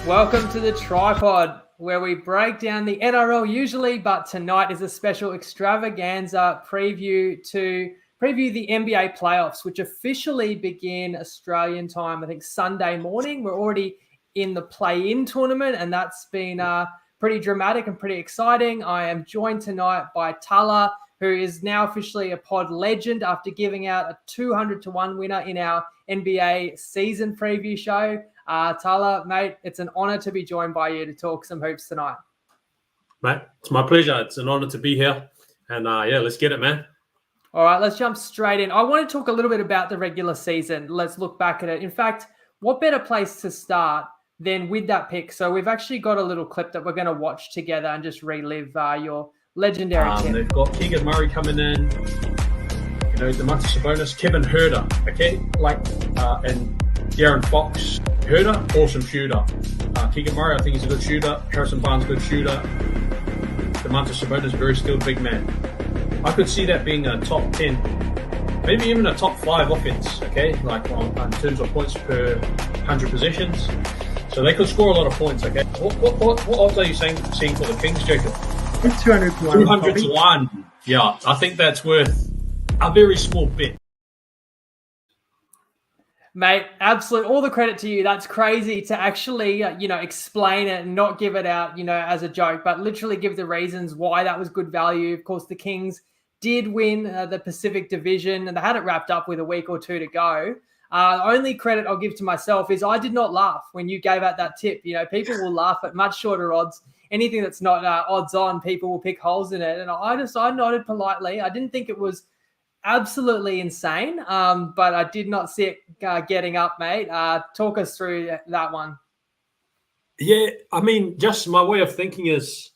Welcome to the TryPod, where we break down the NRL usually, but tonight is a special extravaganza preview to preview the NBA playoffs, which officially begin Australian time, I think Sunday morning. We're already in the play-in tournament, and that's been pretty dramatic and pretty exciting. I am joined tonight by Tala, who is now officially a pod legend after giving out a 200-1 winner in our NBA season preview show. Tala, mate, it's an honor to be joined by you to talk some hoops tonight. Mate, it's my pleasure. It's an honor to be here. And let's get it, man. All right, let's jump straight in. I want to talk a little bit about the regular season. Let's look back at it. In fact, what better place to start than with that pick? So we've actually got a little clip that we're going to watch together and just relive your legendary tip. They've got Keegan Murray coming in, Domantas Sabonis, Kevin Herter, okay? And De'Aaron Fox. Herter, awesome shooter. Keegan Murray, I think he's a good shooter. Harrison Barnes, good shooter. Domantas Sabonis, very skilled big man. I could see that being a top 10, maybe even a top 5 offense, okay? In terms of points per 100 possessions. So they could score a lot of points, okay? What odds are you seeing for the Kings, Jacob? It's 200 to 1. 200 to 1. Yeah, I think that's worth a very small bet. Mate, absolute. All the credit to you. That's crazy to actually, explain it and not give it out, as a joke, but literally give the reasons why that was good value. Of course, the Kings did win the Pacific Division, and they had it wrapped up with a week or two to go. Only credit I'll give to myself is I did not laugh when you gave out that tip. People will laugh at much shorter odds. Anything that's not odds on, people will pick holes in it. And I nodded politely. I didn't think it was absolutely insane, but I did not see it getting up, mate. Talk us through that one. Yeah, I mean, just my way of thinking is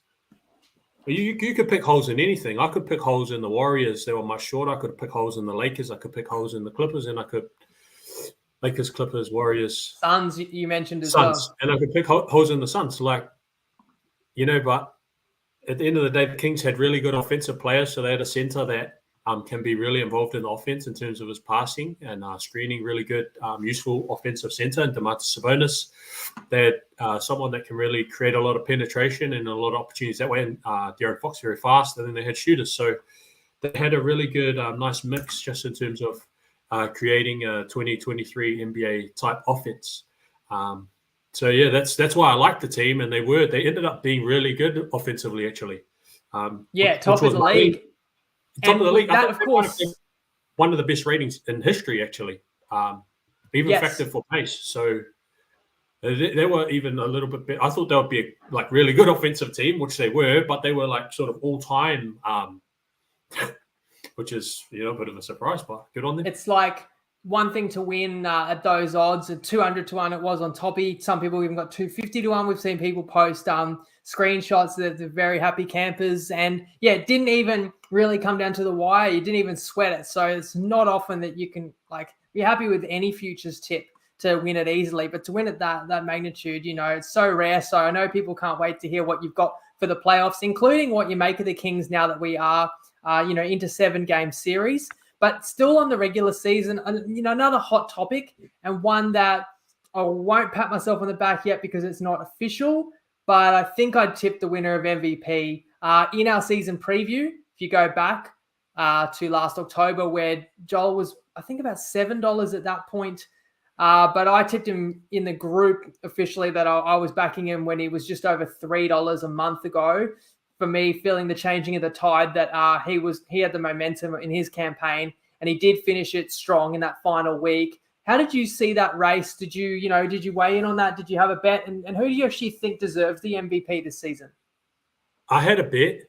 you could pick holes in anything. I could pick holes in the Warriors. They were much shorter. I could pick holes in the Lakers. I could pick holes in the Clippers, and I could Lakers, Clippers, Warriors. Suns, you mentioned as Suns. well. And I could pick holes in the Suns. But at the end of the day, the Kings had really good offensive players, so they had a center that can be really involved in the offense in terms of his passing and screening, really good, useful offensive center. And Domantas Sabonis, they had someone that can really create a lot of penetration and a lot of opportunities that way. And De'Aaron Fox, very fast. And then they had shooters. So they had a really good, nice mix just in terms of creating a 2023 NBA type offense. That's why I like the team. And they ended up being really good offensively, actually. Top of the league. Top of the league. That, of course, one of the best ratings in history, actually, even effective for pace. So they were even a little bit better. I thought they would be a really good offensive team, which they were, but they were sort of all time, which is a bit of a surprise, but good on them. It's like one thing to win at those odds, at 200 to 1 it was on Toppy. Some people even got 250 to 1. We've seen people post screenshots that they're very happy campers. And it didn't even really come down to the wire. You didn't even sweat it. So it's not often that you can be happy with any futures tip to win it easily. But to win at that magnitude, it's so rare. So I know people can't wait to hear what you've got for the playoffs, including what you make of the Kings now that we are, into 7-game series. But still on the regular season, another hot topic, and one that I won't pat myself on the back yet because it's not official, but I think I'd tip the winner of MVP in our season preview. If you go back to last October, where Joel was, I think, about $7 at that point. But I tipped him in the group officially that I was backing him when he was just over $3 a month ago. For me, feeling the changing of the tide that he had the momentum in his campaign, and he did finish it strong in that final week. How did you see that race? Did you weigh in on that? Did you have a bet? And who do you actually think deserves the MVP this season? I had a bet.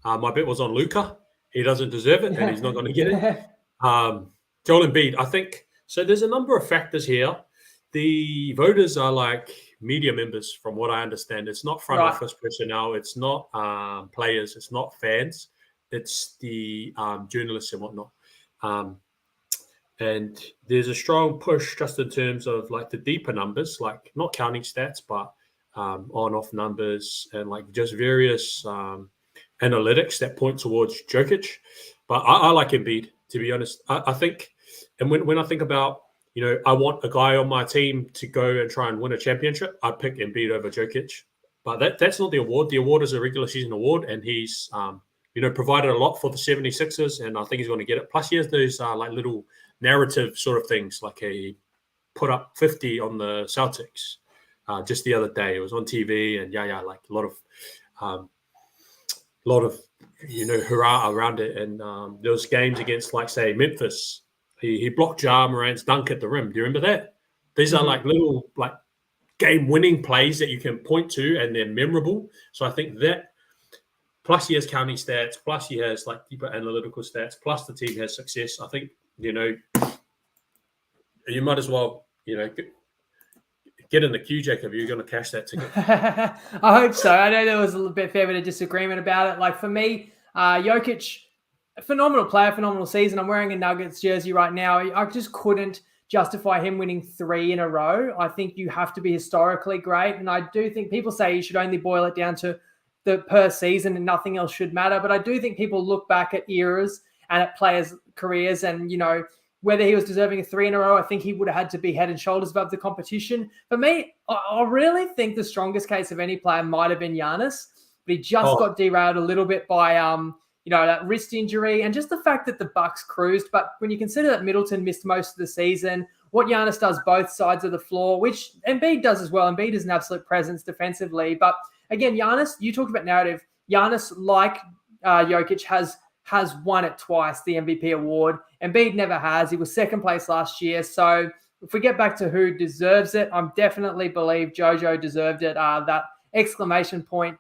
My bet was on Luka. He doesn't deserve it, and he's not going to get it. Joel Embiid, I think. So there's a number of factors here. The voters are media members, from what I understand. It's not front office personnel. It's not players. It's not fans. It's the journalists and whatnot. And there's a strong push just in terms of the deeper numbers, not counting stats, but on-off numbers and just various analytics that point towards Jokic. But I like Embiid, to be honest. I think, and when I think about I want a guy on my team to go and try and win a championship, I'd pick Embiid over Jokic. But that's not the award. The award is a regular season award, and he's provided a lot for the 76ers, and I think he's going to get it. Plus, he has those like little narrative sort of things, like he put up 50 on the Celtics just the other day. It was on TV, and like a lot of hurrah around it. And there was games against, like, say, Memphis. He blocked Ja Morant's dunk at the rim. Do you remember that? These are like little like game-winning plays that you can point to, and they're memorable. So I think that, plus he has counting stats, plus he has like deeper analytical stats, plus the team has success. I think, you might as well, get in the queue, Jacob. You're going to cash that ticket. I hope so. I know there was a little bit fair bit of disagreement about it. Like, for me, Jokic, phenomenal player, phenomenal season. I'm wearing a Nuggets jersey right now. I just couldn't justify him winning 3 in a row. I think you have to be historically great. And I do think people say you should only boil it down to the per season and nothing else should matter. But I do think people look back at eras and at players' careers, and, whether he was deserving of 3 in a row, I think he would have had to be head and shoulders above the competition. For me, I really think the strongest case of any player might have been Giannis, but he just got derailed a little bit by that wrist injury, and just the fact that the Bucks cruised. But when you consider that Middleton missed most of the season, what Giannis does both sides of the floor, which Embiid does as well. Embiid is an absolute presence defensively. But again, Giannis, you talked about narrative. Giannis, like Jokic, has won it twice, the MVP award. Embiid never has. He was second place last year. So if we get back to who deserves it, I definitely believe JoJo deserved it. That exclamation point,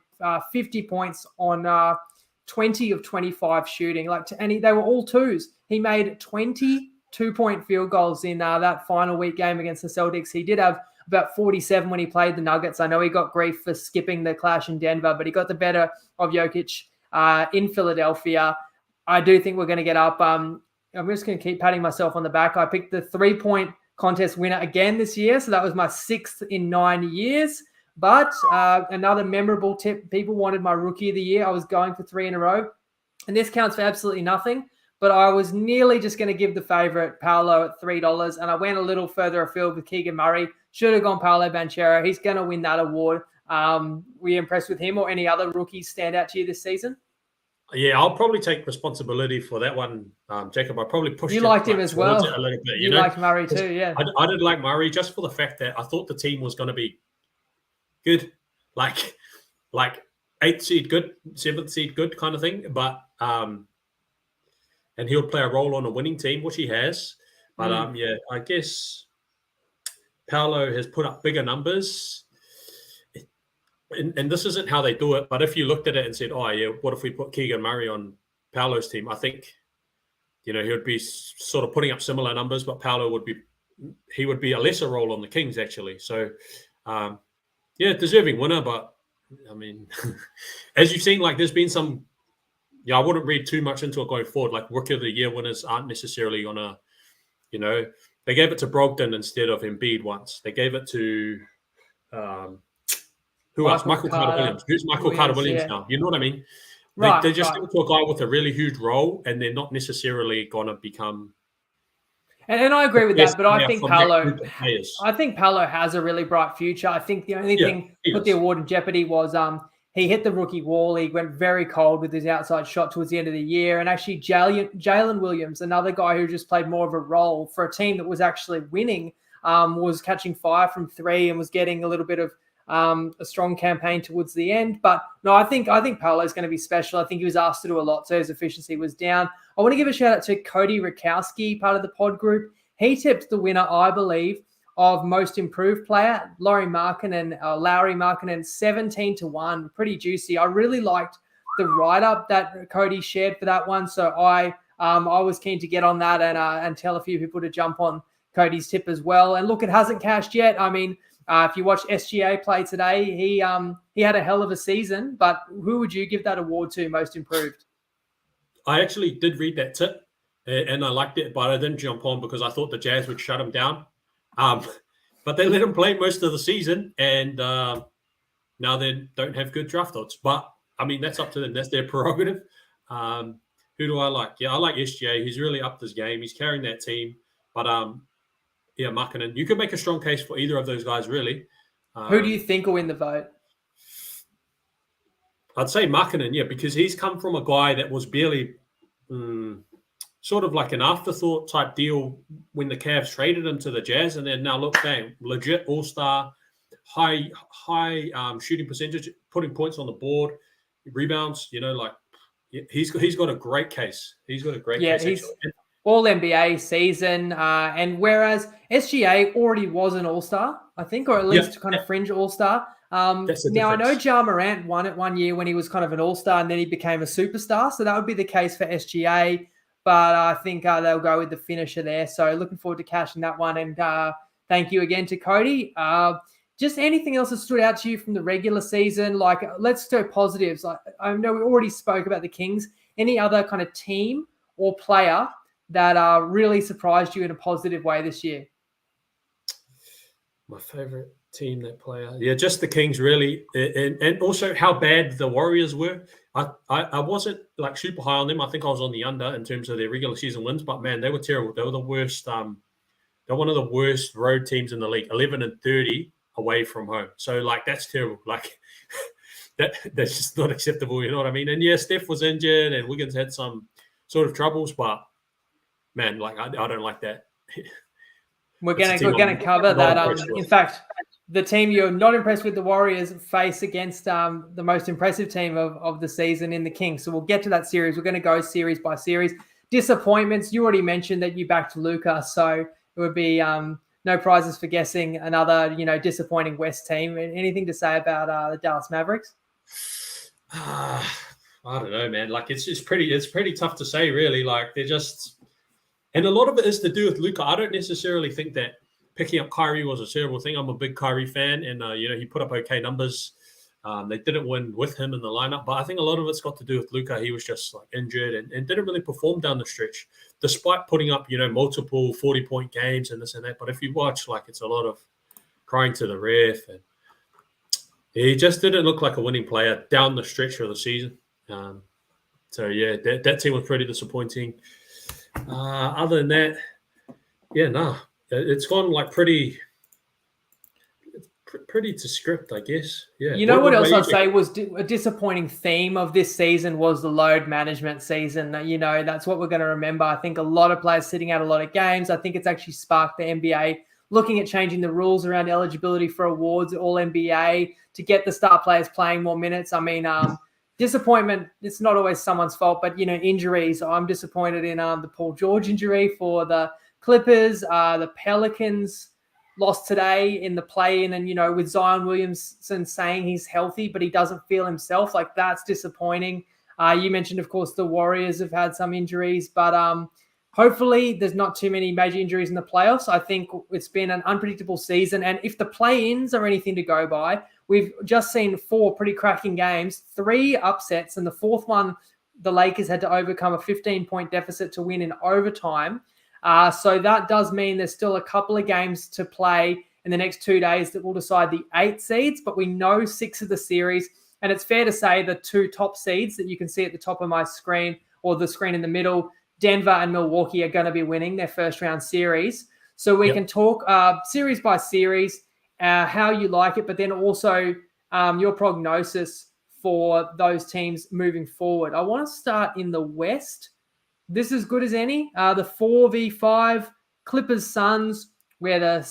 50 points on 20 of 25 shooting. They were all twos. He made 20 two-point field goals in that final week game against the Celtics. He did have about 47 when he played the Nuggets. I know he got grief for skipping the clash in Denver, but he got the better of Jokic in Philadelphia. I do think we're going to get up. I'm just going to keep patting myself on the back. I picked the 3-point contest winner again this year, so that was my 6th in 9 years. But another memorable tip, people wanted my rookie of the year. I was going for 3 in a row, and this counts for absolutely nothing. But I was nearly just going to give the favorite Paolo at $3, and I went a little further afield with Keegan Murray. Should have gone Paolo Banchero. He's going to win that award. Were you impressed with him, or any other rookies stand out to you this season? Yeah, I'll probably take responsibility for that one, Jacob. I probably pushed you liked him as well. A little bit, you liked Murray too, yeah. I did like Murray just for the fact that I thought the team was going to be good, like 8th seed good, 7th seed good kind of thing. But and he'll play a role on a winning team, which he has. But I guess Paolo has put up bigger numbers. And this isn't how they do it, but if you looked at it and said, oh, yeah, what if we put Keegan Murray on Paolo's team? I think, he would be sort of putting up similar numbers, but Paolo would be a lesser role on the Kings, actually. So, deserving winner. But, I mean, as you've seen, there's been some, I wouldn't read too much into it going forward. Rookie of the year winners aren't necessarily going to, they gave it to Brogdon instead of Embiid once. They gave it to... who else? Michael Carter-Williams. Who's Michael Carter-Williams now? You know what I mean? They just give it to a guy with a really huge role, and they're not necessarily going to become... And I agree with that, but I think Paolo has a really bright future. I think the only thing that put the award in jeopardy was he hit the rookie wall. He went very cold with his outside shot towards the end of the year. And actually, Jalen Williams, another guy who just played more of a role for a team that was actually winning, was catching fire from 3 and was getting a little bit of a strong campaign towards the end. But no, I think Paolo is going to be special. I think he was asked to do a lot, so his efficiency was down. I want to give a shout out to Cody Rakowski, part of the pod group. He tipped the winner, I believe, of most improved player, Lauri Markkanen, 17-1. Pretty juicy. I really liked the write-up that Cody shared for that one. So I was keen to get on that and tell a few people to jump on Cody's tip as well. And look, it hasn't cashed yet. I mean, if you watch SGA play today, he had a hell of a season. But who would you give that award to, most improved? I actually did read that tip, and I liked it, but I didn't jump on because I thought the Jazz would shut him down. But they let him play most of the season, and now they don't have good draft odds. But, I mean, that's up to them. That's their prerogative. Who do I like? Yeah, I like SGA. He's really upped his game. He's carrying that team. But Yeah, Markkanen. You could make a strong case for either of those guys, really. Who do you think will win the vote? I'd say Markkanen, yeah, because he's come from a guy that was barely sort of like an afterthought type deal when the Cavs traded him to the Jazz, and then now look, bang, legit all-star, high shooting percentage, putting points on the board, rebounds. He's got a great case. He's got a great case. He's all NBA season, and whereas SGA already was an all-star, I think, or at least kind of fringe all-star. Now, I know Ja Morant won it one year when he was kind of an all-star, and then he became a superstar. So that would be the case for SGA. But I think they'll go with the finisher there. So looking forward to cashing that one. And thank you again to Cody. Just anything else that stood out to you from the regular season? Like, let's go positives. I know we already spoke about the Kings. Any other kind of team or player that really surprised you in a positive way this year? My favorite team, that player. Yeah, just the Kings, really. And also how bad the Warriors were. I wasn't like super high on them. I think I was on the under in terms of their regular season wins, but man, they were terrible. They were the worst. They're one of the worst road teams in the league, 11-30 away from home. So like, that's terrible. Like that's just not acceptable. You know what I mean? And yeah, Steph was injured and Wiggins had some sort of troubles, but man, like I don't like that. We're gonna cover that. In fact, the team you're not impressed with, the Warriors, face against the most impressive team of the season in the Kings. So we'll get to that series. We're going to go series by series. Disappointments. You already mentioned that you backed Luka, so it would be no prizes for guessing another disappointing West team. Anything to say about the Dallas Mavericks? I don't know, man. Like it's pretty tough to say, really. Like they're just, and a lot of it is to do with Luka. I don't necessarily think that picking up Kyrie was a terrible thing. I'm a big Kyrie fan, and he put up okay numbers. They didn't win with him in the lineup, but I think a lot of it's got to do with Luka. He was just like injured and didn't really perform down the stretch, despite putting up multiple 40-point games and this and that. But if you watch, like it's a lot of crying to the ref, and he just didn't look like a winning player down the stretch of the season. So yeah, that team was pretty disappointing. Other than that, yeah, no. It's gone like pretty to script, I guess. Yeah. You know what else I'd say was a disappointing theme of this season was the load management season. That's what we're going to remember. I think a lot of players sitting out a lot of games. I think it's actually sparked the NBA looking at changing the rules around eligibility for awards at All NBA to get the star players playing more minutes. I mean, disappointment, it's not always someone's fault, but, injuries. I'm disappointed in the Paul George injury for the Clippers. The Pelicans lost today in the play-in, and with Zion Williamson saying he's healthy but he doesn't feel himself, like that's disappointing. You mentioned, of course, the Warriors have had some injuries, but hopefully there's not too many major injuries in the playoffs. I think it's been an unpredictable season, and if the play-ins are anything to go by, we've just seen 4 pretty cracking games, 3 upsets, and the 4th one the Lakers had to overcome a 15-point deficit to win in overtime. So that does mean there's still a couple of games to play in the next 2 days that will decide the 8 seeds, but we know 6 of the series, and it's fair to say the 2 top seeds that you can see at the top of my screen or the screen in the middle, Denver and Milwaukee, are going to be winning their first round series. So we can talk series by series, how you like it, but then also your prognosis for those teams moving forward. I want to start in the West. This is good as any. The 4v5 Clippers Suns, where the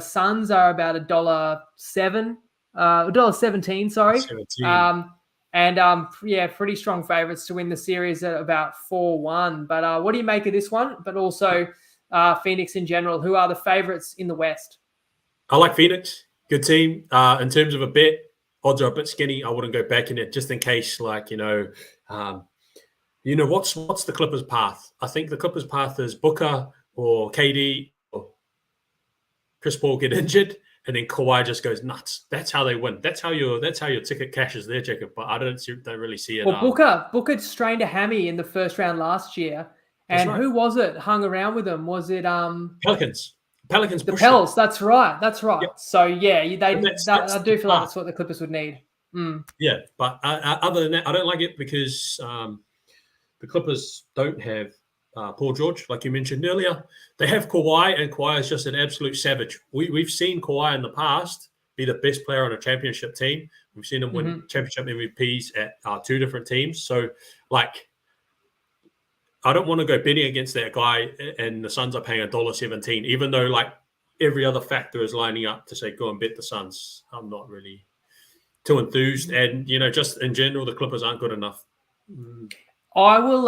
Suns are about $1.17, sorry. 17. Pretty strong favorites to win the series at about 4-1. But what do you make of this one? But also Phoenix in general, who are the favorites in the West? I like Phoenix. Good team. In terms of a bet, odds are a bit skinny. I wouldn't go back in it just in case, what's the Clippers' path? I think the Clippers' path is Booker or KD or Chris Paul get injured, and then Kawhi just goes nuts. That's how they win. That's how your ticket cashes there, Jacob. But I don't really see it. Well, Booker strained a hammy in the first round last year, and who was it hung around with him? Was it Pelicans? The Pels. That's right. Yep. So yeah, I do feel like that's what the Clippers would need. Yeah, but other than that, I don't like it because the Clippers don't have Paul George, like you mentioned earlier. They have Kawhi, and Kawhi is just an absolute savage. We've seen Kawhi in the past be the best player on a championship team. We've seen him win championship MVPs at 2 different teams. So, like, I don't want to go betting against that guy, and the Suns are paying $1.17, even though, like, every other factor is lining up to say, go and bet the Suns. I'm not really too enthused. And, just in general, the Clippers aren't good enough. I will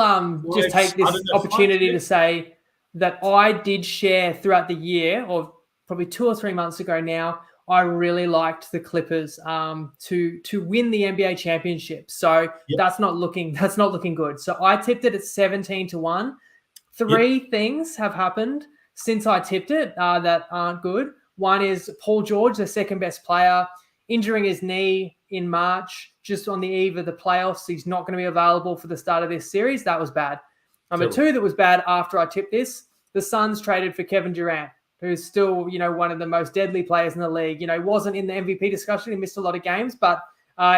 just take this opportunity to say that I did share throughout the year, or probably 2 or 3 months ago now, I really liked the Clippers to win the NBA championship. So that's not looking good. So I tipped it at 17-1. Three things have happened since I tipped it that aren't good. One is Paul George, the second best player, injuring his knee in March, just on the eve of the playoffs. He's not going to be available for the start of this series. That was bad. Number two that was bad after I tipped this, the Suns traded for Kevin Durant, who's still, one of the most deadly players in the league. Wasn't in the MVP discussion. He missed a lot of games, but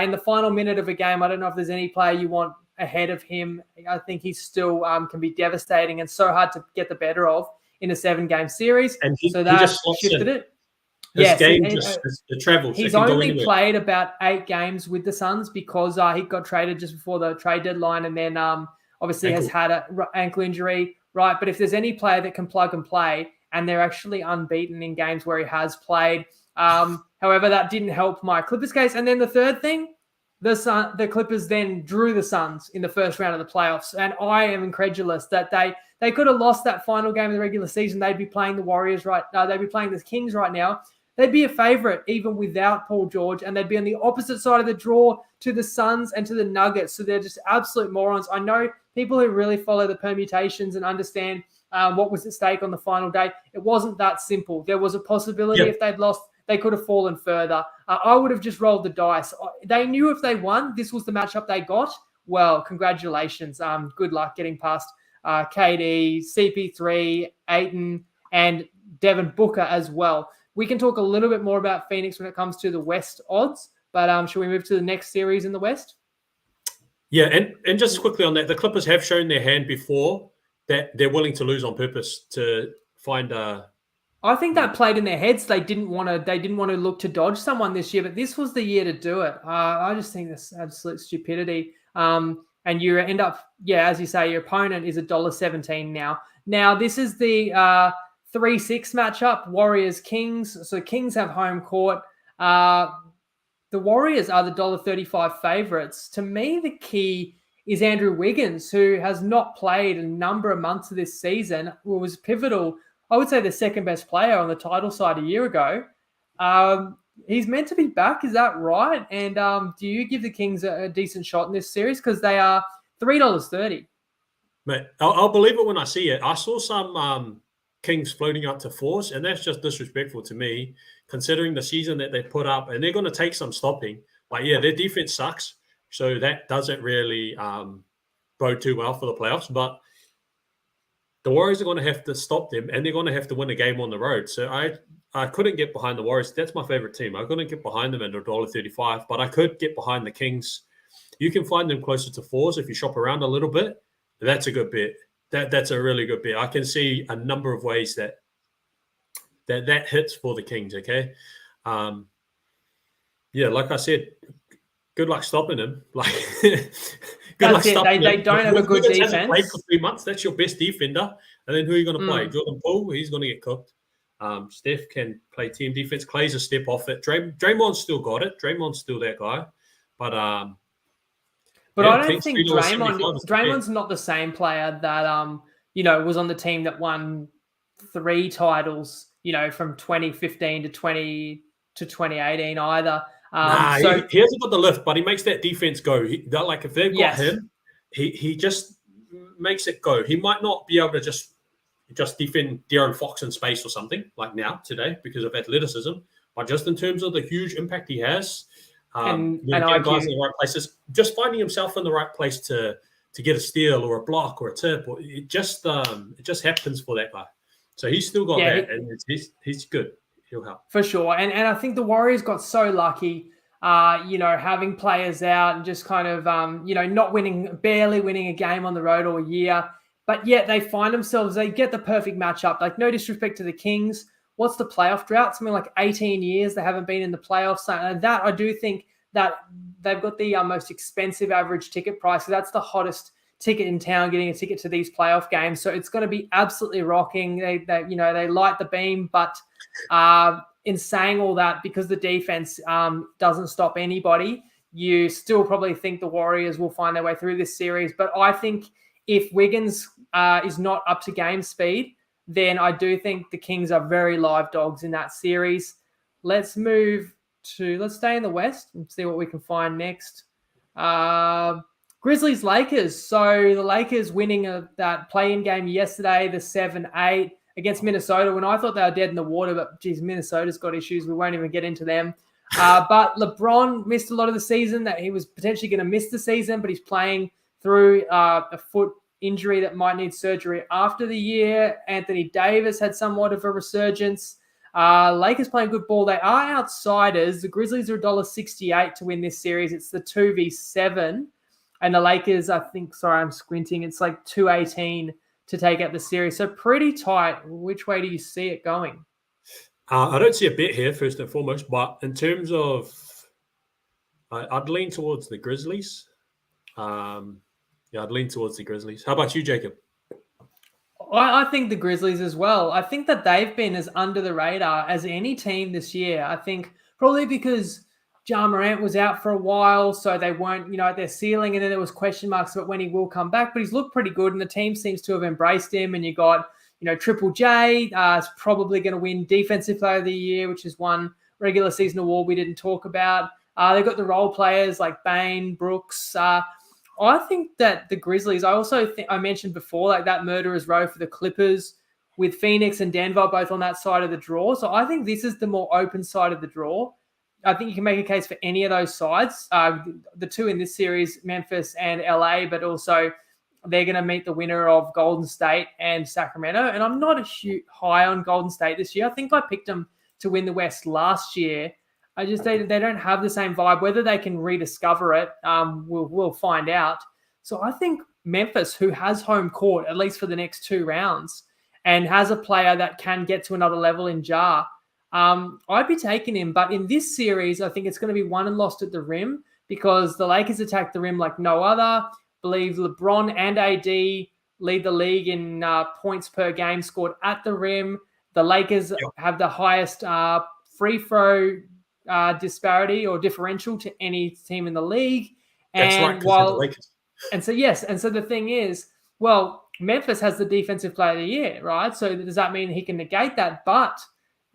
in the final minute of a game, I don't know if there's any player you want ahead of him. I think he still can be devastating and so hard to get the better of in a 7-game series. And so that just shifted it. His game the travel. He's only played about 8 games with the Suns because he got traded just before the trade deadline, and then obviously has had an ankle injury, right? But if there's any player that can plug and play, and they're actually unbeaten in games where he has played. However, that didn't help my Clippers case. And then the third thing, the Clippers then drew the Suns in the first round of the playoffs, and I am incredulous that they could have lost that final game of the regular season. They'd be playing the Warriors they'd be playing the Kings right now. They'd be a favorite even without Paul George, and they'd be on the opposite side of the draw to the Suns and to the Nuggets. So they're just absolute morons. I know people who really follow the permutations and understand what was at stake on the final day. It wasn't that simple. There was a possibility if they'd lost, they could have fallen further. I would have just rolled the dice. They knew if they won, this was the matchup they got. Well, congratulations. Good luck getting past KD, CP3, Ayton, and Devin Booker as well. We can talk a little bit more about Phoenix when it comes to the West odds, but should we move to the next series in the West? Yeah, and just quickly on that, the Clippers have shown their hand before that they're willing to lose on purpose to find a... I think that played in their heads. They didn't want to look to dodge someone this year, but this was the year to do it. I just think that's absolute stupidity. And you end up, as you say, your opponent is $1.17 now. Now, this is the 3-6 matchup, Warriors-Kings. So Kings have home court. The Warriors are the $1.35 favorites. To me, the key is Andrew Wiggins, who has not played a number of months of this season, who was pivotal. I would say the second best player on the title side a year ago. He's meant to be back. Is that right? And do you give the Kings a decent shot in this series? Because they are $3.30. Mate, I'll believe it when I see it. I saw some Kings floating up to 4s, and that's just disrespectful to me, considering the season that they put up, and they're going to take some stopping. But their defense sucks, so that doesn't really bode too well for the playoffs. But the Warriors are going to have to stop them, and they're going to have to win a game on the road. So I couldn't get behind the Warriors. That's my favorite team. I couldn't get behind them at $1.35, but I could get behind the Kings. You can find them closer to 4s if you shop around a little bit. That's a good bet. That's a really good bet. I can see a number of ways that hits for the Kings, okay? Like I said, good luck stopping them. They don't have a good defense. Hasn't played for 3 months. That's your best defender. And then who are you going to play? Jordan Poole, he's going to get cooked. Steph can play team defense. Clay's a step off it. Draymond's still got it. Draymond's still that guy. But I don't think Draymond's not the same player that was on the team that won 3 titles, from 2015 to 2018 either. He hasn't got the lift, but he makes that defense go. If they've got him, he just makes it go. He might not be able to just defend De'Aaron Fox in space or something like today because of athleticism, but just in terms of the huge impact he has, and guys in the right places, just finding himself in the right place to get a steal or a block or a tip, or it just happens for that guy. So he's still got that, and he's good. He'll help for sure. And I think the Warriors got so lucky, having players out and just kind of barely winning a game on the road all year. But yet they find themselves, they get the perfect matchup. Like, no disrespect to the Kings. What's the playoff drought? Something like 18 years they haven't been in the playoffs. And that, I do think that they've got the most expensive average ticket price. So that's the hottest ticket in town, getting a ticket to these playoff games. So it's going to be absolutely rocking. They light the beam. But in saying all that, because the defense doesn't stop anybody, you still probably think the Warriors will find their way through this series. But I think if Wiggins is not up to game speed, then I do think the Kings are very live dogs in that series. Let's stay in the West and see what we can find next. Grizzlies, Lakers. So the Lakers winning that play-in game yesterday, the 7-8 against Minnesota, when I thought they were dead in the water, but geez, Minnesota's got issues. We won't even get into them. But LeBron missed a lot of the season, that he was potentially going to miss the season, but he's playing through a foot injury that might need surgery after the year. Anthony Davis had somewhat of a resurgence. Lakers playing good ball. They are outsiders. The Grizzlies are $1.68 to win this series. It's the 2v7. And the Lakers, I'm squinting, it's like 218 to take out the series. So pretty tight. Which way do you see it going? I don't see a bet here, first and foremost, but in terms of, I'd lean towards the Grizzlies. I'd lean towards the Grizzlies. How about you, Jacob? I think the Grizzlies as well. I think that they've been as under the radar as any team this year. I think probably because Ja Morant was out for a while, so they weren't, at their ceiling, and then there was question marks about when he will come back, but he's looked pretty good, and the team seems to have embraced him, and you got, Triple J is probably going to win Defensive Player of the Year, which is one regular season award we didn't talk about. They've got the role players like Bane, Brooks. I think that the Grizzlies, I mentioned before, like that murderer's row for the Clippers with Phoenix and Denver both on that side of the draw. So I think this is the more open side of the draw. I think you can make a case for any of those sides. The two in this series, Memphis and LA, but also they're going to meet the winner of Golden State and Sacramento. And I'm not high on Golden State this year. I think I picked them to win the West last year. They don't have the same vibe. Whether they can rediscover it, we'll find out. So I think Memphis, who has home court, at least for the next two rounds, and has a player that can get to another level in Ja, I'd be taking him. But in this series, I think it's going to be won and lost at the rim because the Lakers attack the rim like no other. I believe LeBron and AD lead the league in points per game scored at the rim. The Lakers have the highest free throw disparity or differential to any team in the league. That's and right, the Lakers. And so the thing is, well, Memphis has the Defensive Player of the Year, right? So does that mean he can negate that? But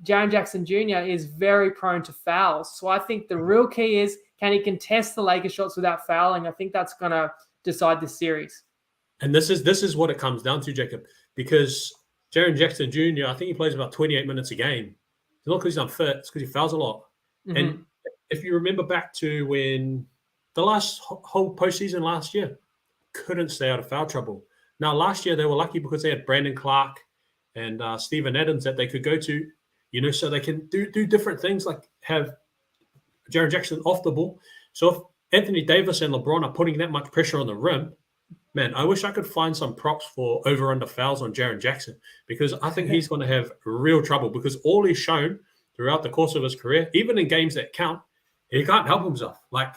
Jaren Jackson Jr. is very prone to fouls. So I think the real key is, can he contest the Lakers shots without fouling? I think that's going to decide this series. And this is what it comes down to, Jacob, because Jaren Jackson Jr., I think he plays about 28 minutes a game. It's not because he's unfit, it's because he fouls a lot. Mm-hmm. And if you remember back to when the last whole postseason last year, couldn't stay out of foul trouble. Now, last year they were lucky because they had Brandon Clark and Steven Adams that they could go to, so they can do different things like have Jaren Jackson off the ball. So if Anthony Davis and LeBron are putting that much pressure on the rim, man, I wish I could find some props for over-under fouls on Jaren Jackson because I think he's going to have real trouble because all he's shown throughout the course of his career, even in games that count, he can't help himself. Like,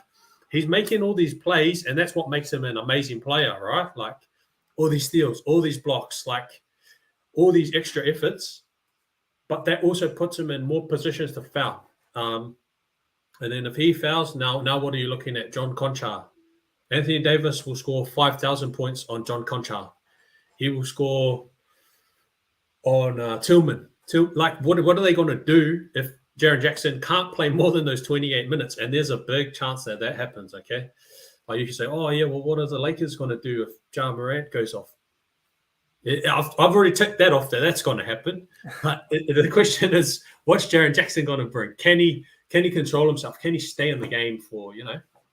he's making all these plays, and that's what makes him an amazing player, right? Like, all these steals, all these blocks, like, all these extra efforts, but that also puts him in more positions to foul. And then if he fouls, now what are you looking at? John Conchar. Anthony Davis will score 5,000 points on John Conchar. He will score on Tillman. What are they going to do if Jaren Jackson can't play more than those 28 minutes? And there's a big chance that happens, okay? Like you can say, oh, yeah, well, what are the Lakers going to do if Ja Morant goes off? I've already ticked that off there. That's going to happen. But the question is, what's Jaren Jackson going to bring? Can he control himself? Can he stay in the game for,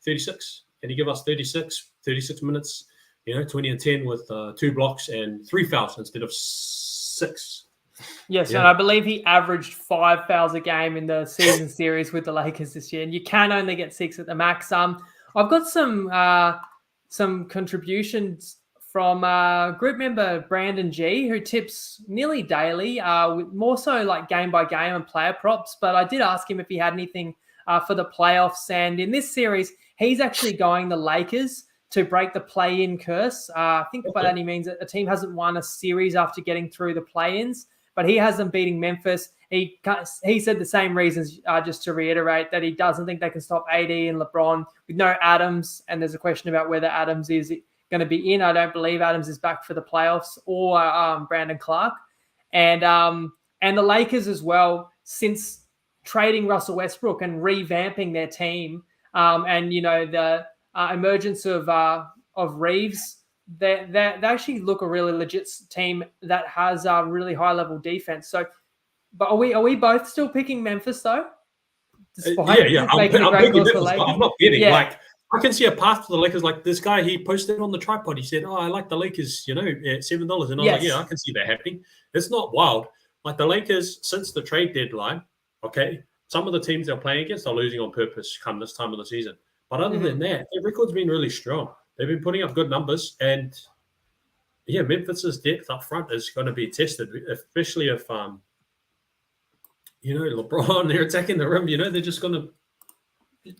36? Can he give us 36 minutes, 20 and 10 with 2 blocks and 3 fouls instead of 6? Yes, yeah. And I believe he averaged 5 fouls a game in the season series with the Lakers this year, and you can only get 6 at the max. I've got some contributions from group member Brandon G, who tips nearly daily, more so like game by game and player props. But I did ask him if he had anything for the playoffs. And in this series, he's actually going the Lakers to break the play-in curse. I think by that he means that a team hasn't won a series after getting through the play-ins, but he has them beating Memphis. He said the same reasons, just to reiterate, that he doesn't think they can stop AD and LeBron with no Adams. And there's a question about whether Adams is going to be in. I don't believe Adams is back for the playoffs, or Brandon Clark. And the Lakers as well, since trading Russell Westbrook and revamping their team, and the emergence of Reeves, they actually look a really legit team that has a really high level defense. So, but are we both still picking Memphis though? Yeah. I'm picking Memphis. I'm not kidding. Yeah. Like, I can see a path for the Lakers. Like this guy, he posted on the TryPod. He said, "Oh, I like the Lakers, at $7." And I was like, "Yeah, I can see that happening." It's not wild. Like the Lakers, since the trade deadline, okay, some of the teams they're playing against are losing on purpose come this time of the season. But other than that, their record's been really strong. They've been putting up good numbers, and Memphis's depth up front is going to be tested, especially if LeBron, they're attacking the rim. They're just going to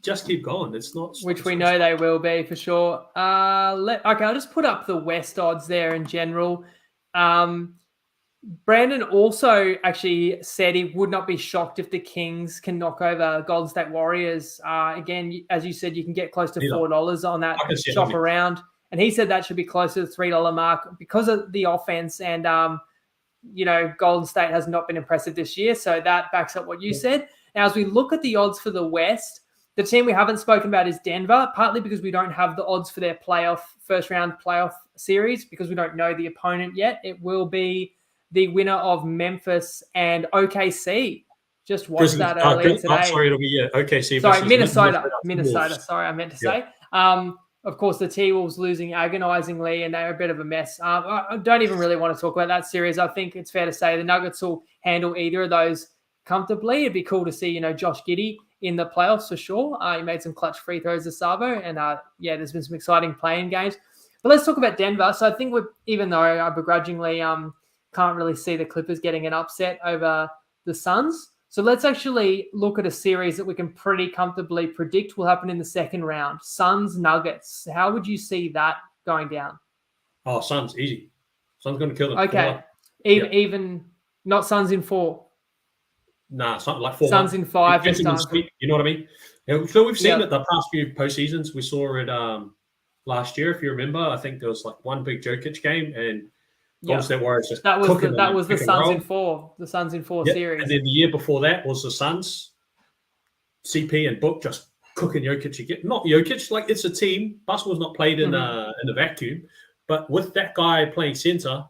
just keep going. It's not, which we know they will be for sure. I'll just put up the West odds there in general. Brandon also actually said he would not be shocked if the Kings can knock over Golden State Warriors. Again, as you said, you can get close to $4 on that shop around. And he said that should be close to the $3 mark because of the offense. And, Golden State has not been impressive this year. So that backs up what you said. Now, as we look at the odds for the West, the team we haven't spoken about is Denver, partly because we don't have the odds for their first round playoff series because we don't know the opponent yet. It will be the winner of Memphis and OKC. Just watched that earlier today. Sorry, it'll be OKC. Sorry, Minnesota. Sorry, I meant to say. Of course, the T-Wolves losing agonizingly, and they're a bit of a mess. I don't even really want to talk about that series. I think it's fair to say the Nuggets will handle either of those comfortably. It'd be cool to see, Josh Giddey in the playoffs for sure. He made some clutch free throws to Savo, and there's been some exciting playing games. But let's talk about Denver. So I think even though I begrudgingly can't really see the Clippers getting an upset over the Suns. So let's actually look at a series that we can pretty comfortably predict will happen in the second round. Suns Nuggets. How would you see that going down? Oh, Suns, easy. Suns going to kill them. Okay. Even not Suns in 4. Nah, something like 4. Suns in 5 this time. You know what I mean? So we've seen it the past few postseasons. We saw it last year, if you remember. I think there was like one big Jokic game, and Golden State Warriors just that was the Suns in 4. The Suns in 4 series. And then the year before that was the Suns. CP and Book just cooking Jokic again. Not Jokic, like it's a team. Basketball's not played in a vacuum, but with that guy playing center,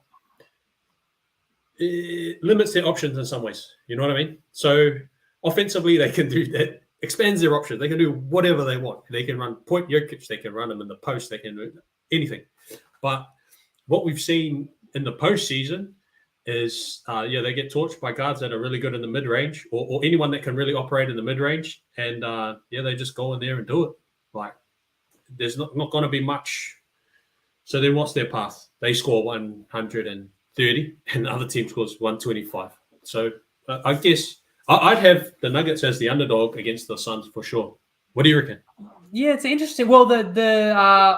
it limits their options in some ways. You know what I mean? So offensively, they can do that. Expands their options. They can do whatever they want. They can run point Jokic. They can run him in the post. They can do anything. But what we've seen in the postseason is, they get torched by guards that are really good in the mid-range or anyone that can really operate in the mid-range. And, they just go in there and do it. Like, there's not going to be much. So then what's their path? They score 130 and the other team scores 125. So I guess I'd have the Nuggets as the underdog against the Suns for sure. What do you reckon? Yeah, it's interesting. Well, the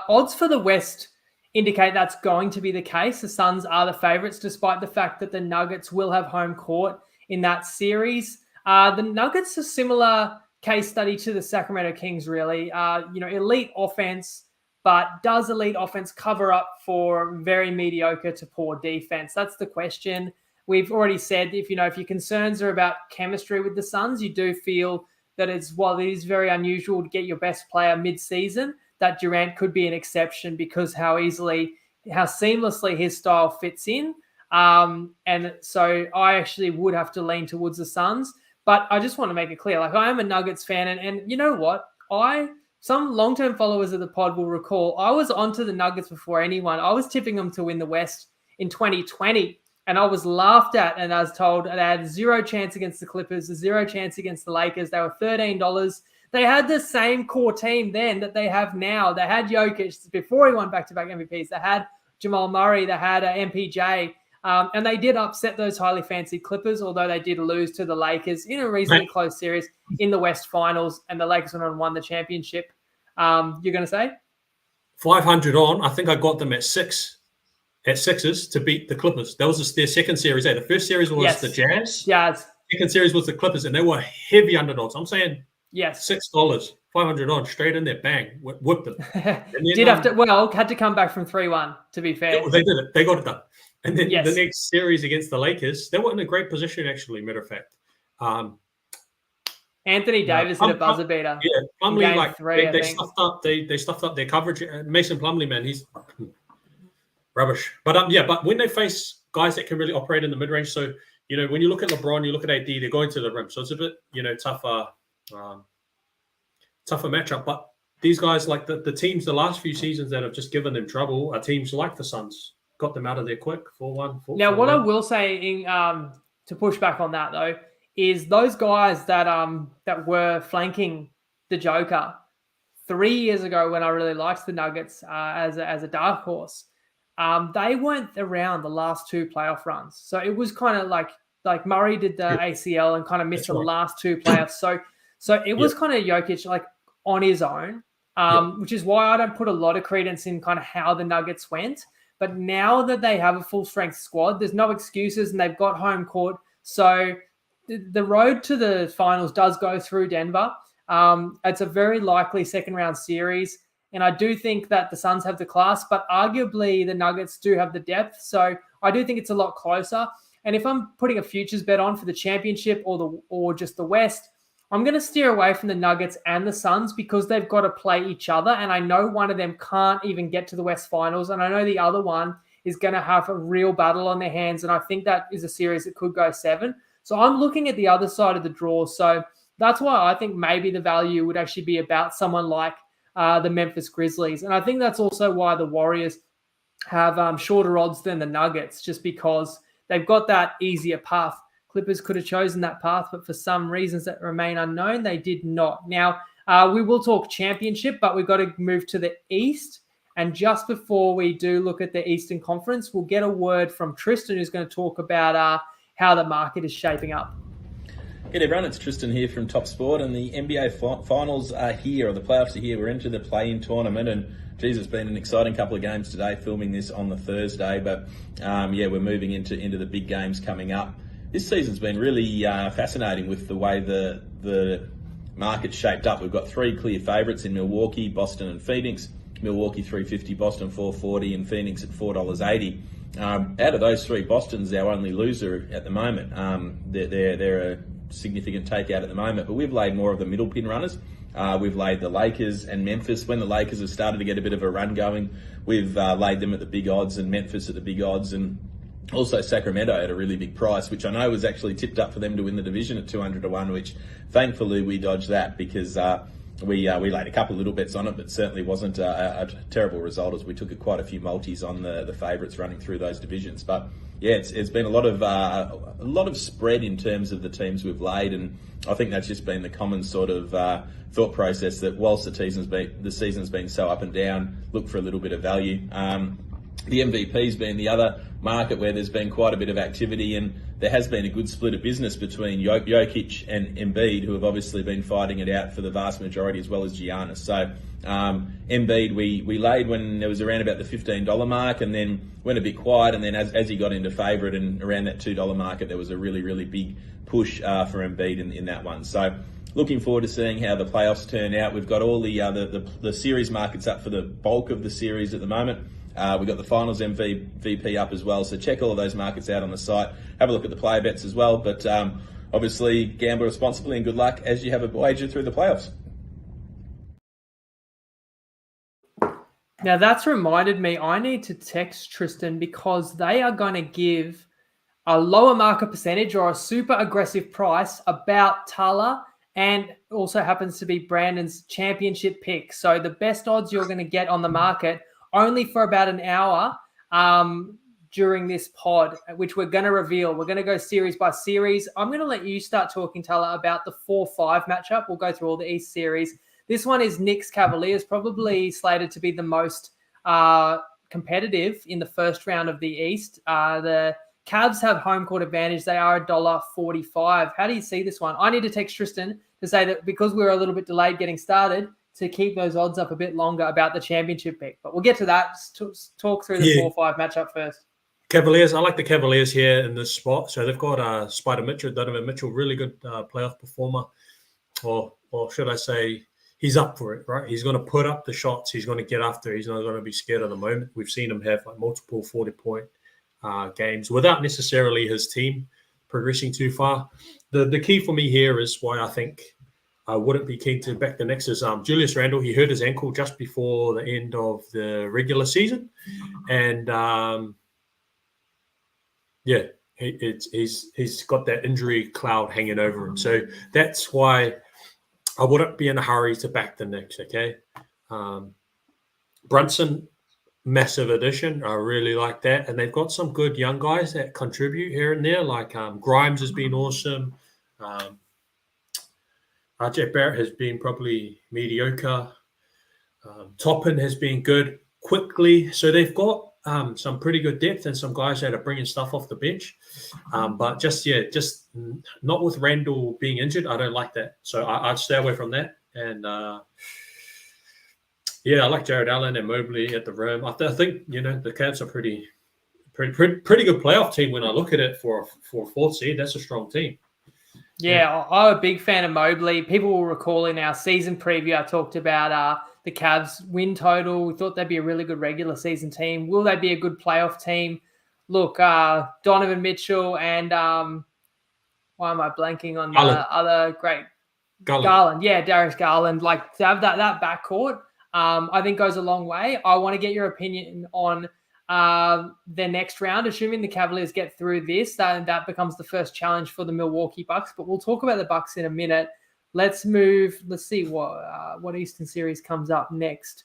odds for the West indicate that's going to be the case. The Suns are the favorites, despite the fact that the Nuggets will have home court in that series. The Nuggets are similar case study to the Sacramento Kings, really. Elite offense, but does elite offense cover up for very mediocre to poor defense? That's the question. We've already said if your concerns are about chemistry with the Suns, you do feel that while it is very unusual to get your best player mid-season, that Durant could be an exception because how seamlessly his style fits in. And so I actually would have to lean towards the Suns. But I just want to make it clear, I am a Nuggets fan. And you know what? Some long-term followers of the pod will recall, I was onto the Nuggets before anyone. I was tipping them to win the West in 2020. And I was laughed at and I was told they had zero chance against the Clippers, zero chance against the Lakers. They were $13. They had the same core team then that they have now. They had Jokic before he won back-to-back MVPs. They had Jamal Murray. They had MPJ. And they did upset those highly fancied Clippers, although they did lose to the Lakers in a reasonably close series in the West Finals, and the Lakers went on and won the championship. You're going to say? 500 on. I think I got them at sixes to beat the Clippers. That was their second series. The first series was the Jazz. Second series was the Clippers, and they were heavy underdogs. I'm saying $6, 500 on, straight in there, bang, whipped them. And then, had to come back from 3-1, to be fair. They did it. They got it done. And then the next series against the Lakers, they were in a great position, actually, matter of fact. Anthony Davis hit a buzzer beater. Yeah, Plumlee, Game 3, they stuffed up their coverage. Mason Plumlee, man, he's rubbish. But but when they face guys that can really operate in the mid-range, so when you look at LeBron, you look at AD, they're going to the rim, so it's a bit tougher matchup. But these guys, like the teams, the last few seasons that have just given them trouble, are teams like the Suns. Got them out of there quick, 4-1. Now, what I will say to push back on that, though, is those guys that were flanking the Joker 3 years ago, when I really liked the Nuggets as a dark horse, they weren't around the last two playoff runs. So it was kind of like Murray did the ACL and kind of missed the last two playoffs. So it was kind of Jokic on his own, which is why I don't put a lot of credence in kind of how the Nuggets went. But now that they have a full-strength squad, there's no excuses, and they've got home court. So the road to the finals does go through Denver. It's a very likely second-round series, and I do think that the Suns have the class, but arguably the Nuggets do have the depth. So I do think it's a lot closer. And if I'm putting a futures bet on for the championship or just the West, I'm going to steer away from the Nuggets and the Suns because they've got to play each other. And I know one of them can't even get to the West Finals. And I know the other one is going to have a real battle on their hands. And I think that is a series that could go 7. So I'm looking at the other side of the draw. So that's why I think maybe the value would actually be about someone like the Memphis Grizzlies. And I think that's also why the Warriors have shorter odds than the Nuggets, just because they've got that easier path. Clippers could have chosen that path, but for some reasons that remain unknown, they did not. Now, we will talk championship, but we've got to move to the East. And just before we do look at the Eastern Conference, we'll get a word from Tristan, who's going to talk about how the market is shaping up. G'day everyone, it's Tristan here from Top Sport, and the NBA finals are here, or the playoffs are here. We're into the play-in tournament, and geez, it's been an exciting couple of games today, filming this on the Thursday, but we're moving into the big games coming up. This season's been really fascinating with the way the market's shaped up. We've got 3 clear favourites in Milwaukee, Boston and Phoenix. Milwaukee $3.50, Boston $4.40, and Phoenix at $4.80. Out of those 3, Boston's our only loser at the moment. They're a significant takeout at the moment, but we've laid more of the middle pin runners. We've laid the Lakers and Memphis. When the Lakers have started to get a bit of a run going, we've laid them at the big odds, and Memphis at the big odds, and also Sacramento at a really big price, which I know was actually tipped up for them to win the division at 200 to 1, which thankfully we dodged that because we laid a couple of little bets on it, but certainly wasn't a terrible result as we took quite a few multis on the favourites running through those divisions. But yeah, it's been a lot of spread in terms of the teams we've laid, and I think that's just been the common sort of thought process that whilst the season's been so up and down, look for a little bit of value. The MVP's been the other market where there's been quite a bit of activity, and there has been a good split of business between Jokic and Embiid, who have obviously been fighting it out for the vast majority, as well as Giannis. So Embiid, we laid when it was around about the $15 mark, and then went a bit quiet, and then as he got into favourite and around that $2 market, there was a really, really big push for Embiid in that one. So looking forward to seeing how the playoffs turn out. We've got all the series markets up for the bulk of the series at the moment. We've got the finals MVP up as well, so check all of those markets out on the site. Have a look at the player bets as well, but obviously gamble responsibly and good luck as you have a wager through the playoffs. Now that's reminded me, I need to text Tristan because they are going to give a lower market percentage or a super aggressive price about Tala, and also happens to be Brandon's championship pick. So the best odds you're going to get on the market only for about an hour during this pod, which we're going to reveal. We're going to go series by series. I'm going to let you start talking, Tala, about the 4-5 matchup. We'll go through all the East series. This one is Knicks Cavaliers, probably slated to be the most competitive in the first round of the East. The Cavs have home court advantage. They are $1.45. How do you see this one? I need to text Tristan to say that because we were a little bit delayed getting started, to keep those odds up a bit longer about the championship pick. But we'll get to that. Talk through the 4-5 matchup first. Cavaliers. I like the Cavaliers here in this spot. So they've got Spider Mitchell, Donovan Mitchell, really good playoff performer. Or should I say, he's up for it, right? He's going to put up the shots. He's going to get after. He's not going to be scared of the moment. We've seen him have like multiple 40-point games without necessarily his team progressing too far. The key for me here is why I think I wouldn't be keen to back the Knicks is Julius Randle. He hurt his ankle just before the end of the regular season. And, he's got that injury cloud hanging over him. So that's why I wouldn't be in a hurry to back the Knicks, okay? Brunson, massive addition. I really like that. And they've got some good young guys that contribute here and there, like Grimes has been awesome. RJ Barrett has been probably mediocre. Toppin has been good quickly. So they've got some pretty good depth and some guys that are bringing stuff off the bench. But just not with Randall being injured. I don't like that. So I'd stay away from that. And, I like Jared Allen and Mobley at the rim. I think, the Cavs are pretty good playoff team when I look at it for a fourth seed. That's a strong team. Yeah, I'm a big fan of Mobley. People will recall in our season preview, I talked about the Cavs win total. We thought they'd be a really good regular season team. Will they be a good playoff team? Look, Donovan Mitchell and why am I blanking on the other great Garland? Yeah, Darius Garland. Like to have that backcourt, I think goes a long way. I want to get your opinion on the next round, assuming the Cavaliers get through this, that becomes the first challenge for the Milwaukee Bucks. But we'll talk about the Bucks in a minute. Let's see what Eastern Series comes up next.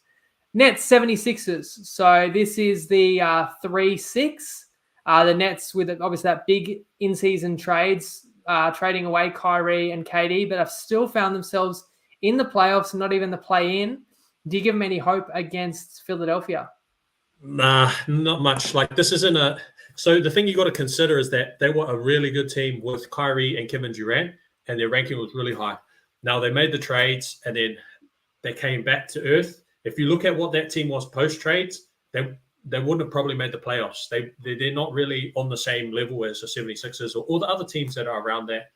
Nets 76ers. So this is the 3-6. The Nets with obviously that big in-season trades, trading away Kyrie and KD, but have still found themselves in the playoffs and not even the play-in. Do you give them any hope against Philadelphia? Nah, not much. Like this isn't a. So the thing you got to consider is that they were a really good team with Kyrie and Kevin Durant, and their ranking was really high. Now they made the trades, and then they came back to earth. If you look at what that team was post trades, they wouldn't have probably made the playoffs. They're not really on the same level as the 76ers or all the other teams that are around that.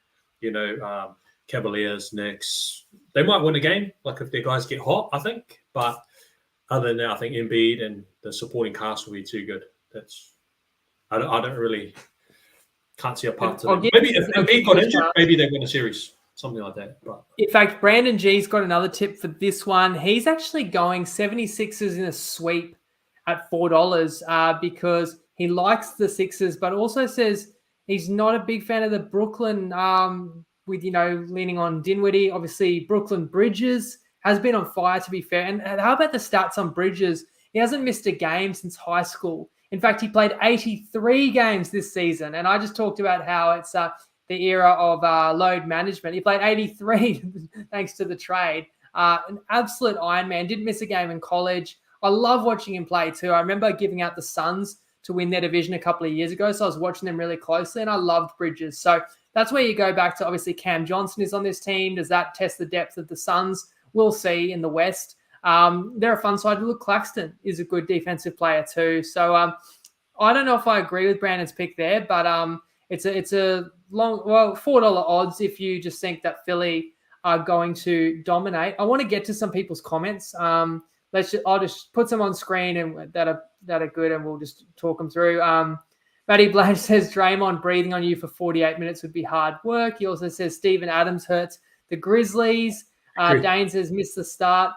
Cavaliers, Knicks. They might win a game, like if their guys get hot, I think, but. Other than that, I think Embiid and the supporting cast will be too good. I don't really can't see a path to them. Maybe if Embiid got injured, maybe they win a series, something like that. But in fact, Brandon G's got another tip for this one. He's actually going 76ers in a sweep at $4 because he likes the Sixers, but also says he's not a big fan of the Brooklyn with leaning on Dinwiddie. Obviously, Brooklyn Bridges has been on fire, to be fair. And how about the stats on Bridges? He hasn't missed a game since high school. In fact, he played 83 games this season. And I just talked about how it's the era of load management. He played 83 thanks to the trade. An absolute Iron Man. Didn't miss a game in college. I love watching him play too. I remember giving out the Suns to win their division a couple of years ago. So I was watching them really closely and I loved Bridges. So that's where you go back to, obviously, Cam Johnson is on this team. Does that test the depth of the Suns? We'll see in the West. They're a fun side. Luke Claxton is a good defensive player too. So I don't know if I agree with Brandon's pick there, but it's a $4 odds if you just think that Philly are going to dominate. I want to get to some people's comments. I'll just put some on screen and that are good, and we'll just talk them through. Matty Blanche says Draymond breathing on you for 48 minutes would be hard work. He also says Steven Adams hurts the Grizzlies. Dane says missed the start.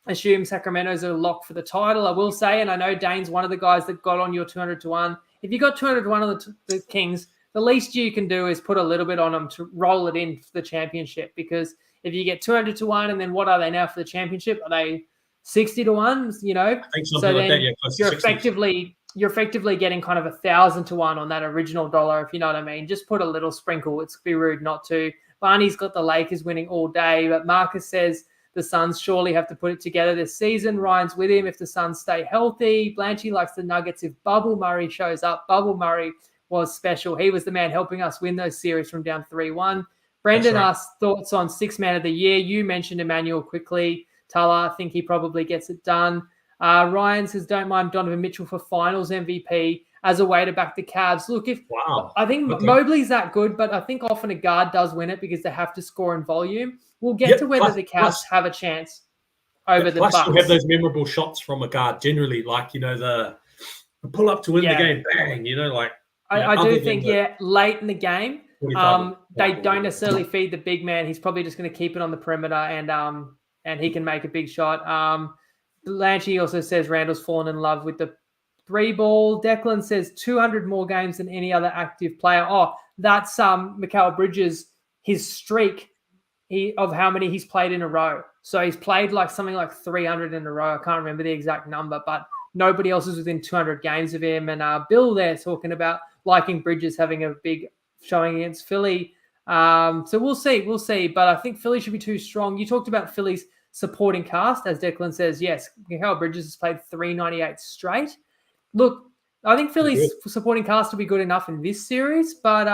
Assume Sacramento's a lock for the title. I will say, and I know Dane's one of the guys that got on your 200-1. If you got 200-1 on the Kings, the least you can do is put a little bit on them to roll it in for the championship. Because if you get 200-1, and then what are they now for the championship? Are they 60-1? I think something like that. Yeah, you're effectively getting kind of 1,000-1 on that original dollar, if you know what I mean. Just put a little sprinkle. It's be rude not to. Barney's got the Lakers winning all day, but Marcus says the Suns surely have to put it together this season. Ryan's with him if the Suns stay healthy. Blanchy likes the Nuggets if Bubble Murray shows up. Bubble Murray was special. He was the man helping us win those series from down 3-1. Brendan asked thoughts on sixth man of the year. You mentioned Emmanuel quickly. Tala, I think he probably gets it done. Ryan says, don't mind Donovan Mitchell for finals MVP as a way to back the Cavs. Look, I think Mobley's that good, but I think often a guard does win it because they have to score in volume. We'll get to whether the Cavs have a chance over the Bucks. You'll have those memorable shots from a guard generally, like, the pull up to win the game, bang, I do think, late in the game, they don't necessarily feed the big man. He's probably just going to keep it on the perimeter and he can make a big shot. Lanchi also says Randall's fallen in love with the 3-ball. Declan says 200 more games than any other active player. Oh, that's Mikal Bridges, his streak of how many he's played in a row. So he's played something like 300 in a row. I can't remember the exact number, but nobody else is within 200 games of him. And Bill there talking about liking Bridges having a big showing against Philly. So we'll see. But I think Philly should be too strong. You talked about Philly's supporting cast, as Declan says. Yes, Mikal Bridges has played 398 straight. Look, I think Philly's supporting cast will be good enough in this series, but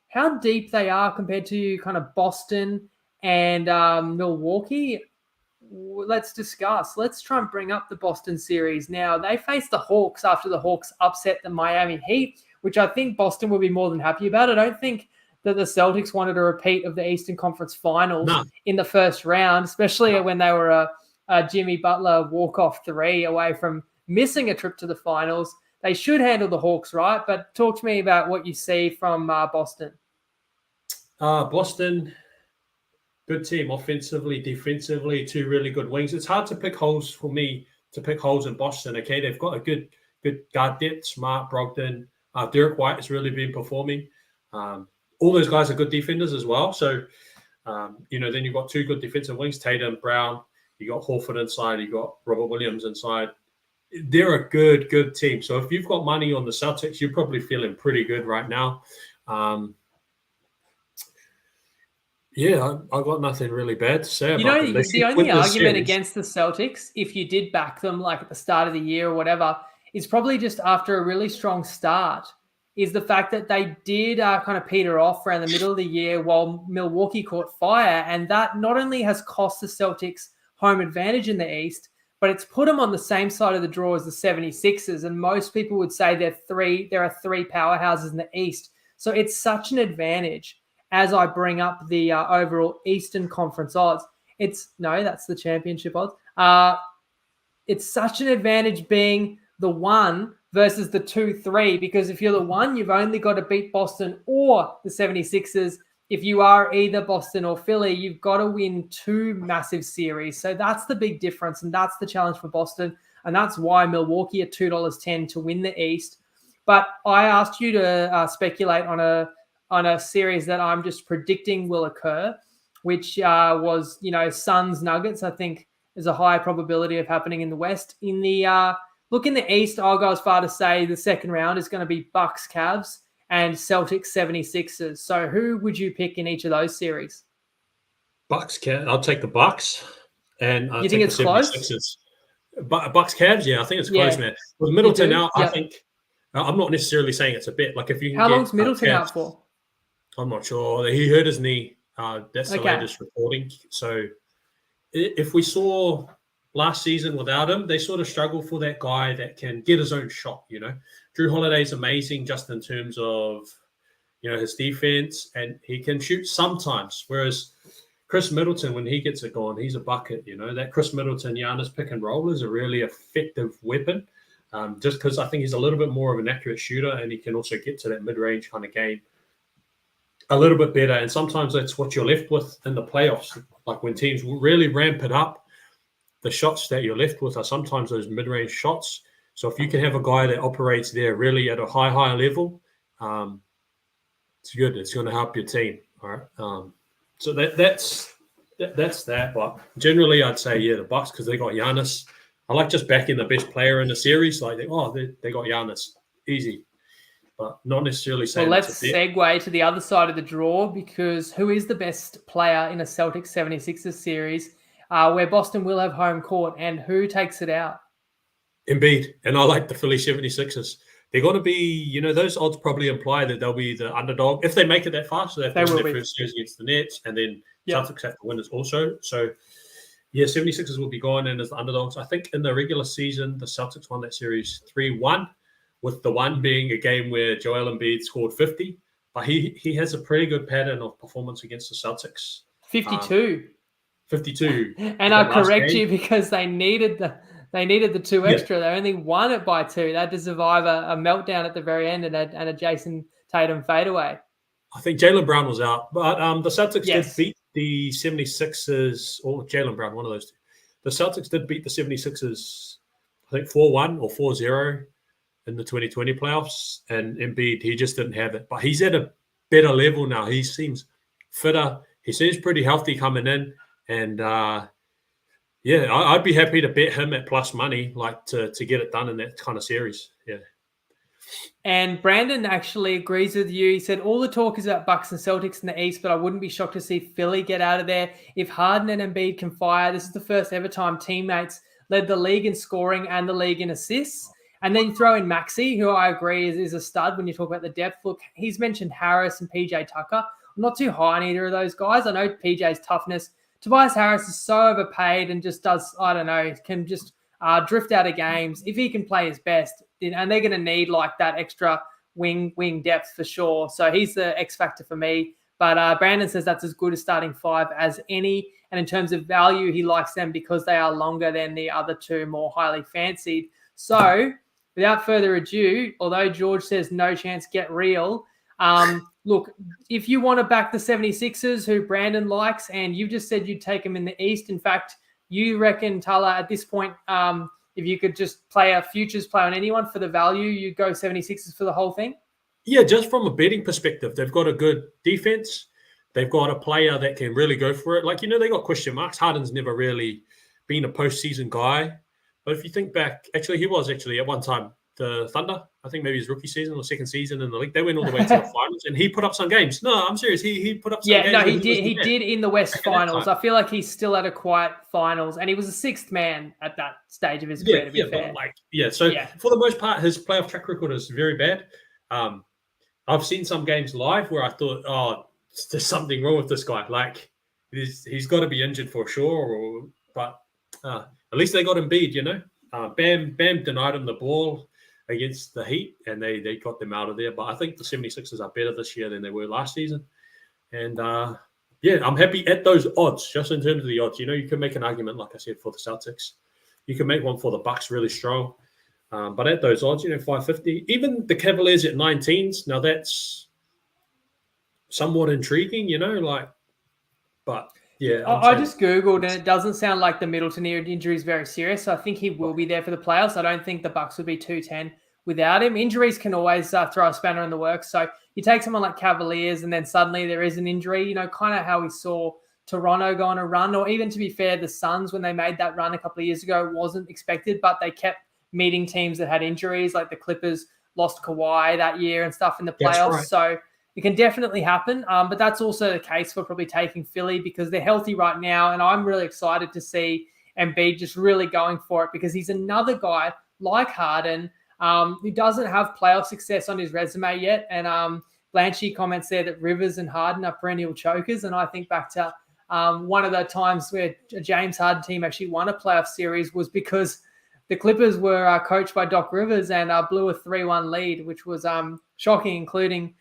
how deep they are compared to kind of Boston and Milwaukee, let's discuss. Let's try and bring up the Boston series. Now, they faced the Hawks after the Hawks upset the Miami Heat, which I think Boston will be more than happy about. I don't think that the Celtics wanted a repeat of the Eastern Conference Finals in the first round, especially when they were a Jimmy Butler walk-off 3 away from missing a trip to the finals. They should handle the Hawks, right? But talk to me about what you see from Boston. Boston, good team, offensively, defensively, 2 really good wings. It's hard to pick holes for me to pick holes in Boston, okay? They've got a good guard depth, Smart, Brogdon. Derek White has really been performing. All those guys are good defenders as well. So, then you've got 2 good defensive wings, Tatum, Brown. You got Horford inside. You got Robert Williams inside. They're a good team. So if you've got money on the Celtics, you're probably feeling pretty good right now. I got nothing really bad to say about them. The only argument against the Celtics, if you did back them at the start of the year or whatever, is probably just after a really strong start, is the fact that they did kind of peter off around the middle of the year while Milwaukee caught fire. And that not only has cost the Celtics home advantage in the East, but it's put them on the same side of the draw as the 76ers. And most people would say there are 3 powerhouses in the East. So it's such an advantage as I bring up the overall Eastern Conference odds. That's the championship odds. It's such an advantage being the 1 versus the 2-3, because if you're the 1, you've only got to beat Boston or the 76ers. If you are either Boston or Philly, you've got to win 2 massive series. So that's the big difference, and that's the challenge for Boston, and that's why Milwaukee at $2.10 to win the East. But I asked you to speculate on a series that I'm just predicting will occur, which was, Suns Nuggets. I think there's a high probability of happening in the West. In the East, I'll go as far to say the second round is going to be Bucks Cavs and Celtics 76ers. So who would you pick in each of those series? Bucks. I'll take the Bucks. And you think it's close? Bucks Cavs, I think it's close, man. With Middleton out, I think I'm not necessarily saying it's a bet. If you can how long's Middleton out for? I'm not sure. He hurt his knee. That's the latest reporting. So if we saw last season without him, they sort of struggle for that guy that can get his own shot, Drew Holiday's amazing just in terms of, his defense, and he can shoot sometimes. Whereas Chris Middleton, when he gets it going, he's a bucket, That Chris Middleton-Giannis pick and roll is a really effective weapon, just because I think he's a little bit more of an accurate shooter, and he can also get to that mid-range kind of game a little bit better. And sometimes that's what you're left with in the playoffs. When teams really ramp it up, the shots that you're left with are sometimes those mid-range shots. So if you can have a guy that operates there really at a high level, it's good. It's going to help your team. All right. So that's that. But generally, I'd say the Bucks, because they got Giannis. I like just backing the best player in the series. They got Giannis, easy, but not necessarily saying. Well, let's segue to the other side of the draw, because who is the best player in a Celtics 76ers series? where Boston will have home court. And who takes it out? Embiid. And I like the Philly 76ers. They're going to be, those odds probably imply that they'll be the underdog. If they make it that far, so they have to win their first series against the Nets, and then Celtics have to win it also. So, 76ers will be going in as the underdogs. I think in the regular season, the Celtics won that series 3-1, with the one being a game where Joel Embiid scored 50. But he has a pretty good pattern of performance against the Celtics. 52. 52. And I'll correct you because they needed the two extra. They only won it by 2. They had to survive a meltdown at the very end and a Jason Tatum fadeaway. I think Jaylen Brown was out. But the Celtics did beat the 76ers, or Jaylen Brown, one of those two. The Celtics did beat the 76ers, I think 4-1 or 4-0 in the 2020 playoffs. And Embiid, he just didn't have it. But he's at a better level now. He seems fitter. He seems pretty healthy coming in. And, I'd be happy to bet him at plus money, like to get it done in that kind of series. Yeah. And Brandon actually agrees with you. He said, all the talk is about Bucks and Celtics in the East, but I wouldn't be shocked to see Philly get out of there. If Harden and Embiid can fire, this is the first ever time teammates led the league in scoring and the league in assists. And then you throw in Maxey, who I agree is a stud when you talk about the depth. Look, he's mentioned Harris and PJ Tucker. I'm not too high on either of those guys. I know PJ's toughness. Tobias Harris is so overpaid and just does, can just drift out of games. If he can play his best, and they're going to need like that extra wing depth for sure. So he's the X factor for me. But Brandon says that's as good a starting 5 as any. And in terms of value, he likes them because they are longer than the other two more highly fancied. So without further ado, although George says no chance, get real. Look, if you want to back the 76ers, who Brandon likes, and you just said you'd take them in the East. In fact, you reckon, Tala, at this point, if you could just play a futures play on anyone for the value, you go 76ers for the whole thing? Yeah, just from a betting perspective, they've got a good defense. They've got a player that can really go for it. Like, they got question marks. Harden's never really been a postseason guy. But if you think back, he was at one time the Thunder. I think maybe his rookie season or second season in the league. They went all the way to the finals, and he put up some games. No, I'm serious. He put up some games. Yeah, no, he did in the West finals. I feel like he's still at a quiet finals, and he was a 6th man at that stage of his career, to be fair. For the most part, his playoff track record is very bad. I've seen some games live where I thought, there's something wrong with this guy. Like, he's got to be injured for sure. But at least they got Embiid, Bam denied him the ball against the Heat, and they got them out of there. But I think the 76ers are better this year than they were last season. And, I'm happy at those odds, just in terms of the odds. You can make an argument, like I said, for the Celtics. You can make one for the Bucks really strong. But at those odds, 550. Even the Cavaliers at 19s, now that's somewhat intriguing, but... Yeah, I just Googled, and it doesn't sound like the Middleton injury is very serious. So I think he will be there for the playoffs. I don't think the Bucks would be 210 without him. Injuries can always throw a spanner in the works. So you take someone like Cavaliers, and then suddenly there is an injury, kind of how we saw Toronto go on a run, or even, to be fair, the Suns, when they made that run a couple of years ago, wasn't expected, but they kept meeting teams that had injuries, like the Clippers lost Kawhi that year and stuff in the playoffs. Right. So it can definitely happen, but that's also the case for probably taking Philly because they're healthy right now, and I'm really excited to see Embiid just really going for it because he's another guy like Harden who doesn't have playoff success on his resume yet. And Blanchy comments there that Rivers and Harden are perennial chokers, and I think back to one of the times where a James Harden team actually won a playoff series was because the Clippers were coached by Doc Rivers and blew a 3-1 lead, which was shocking, including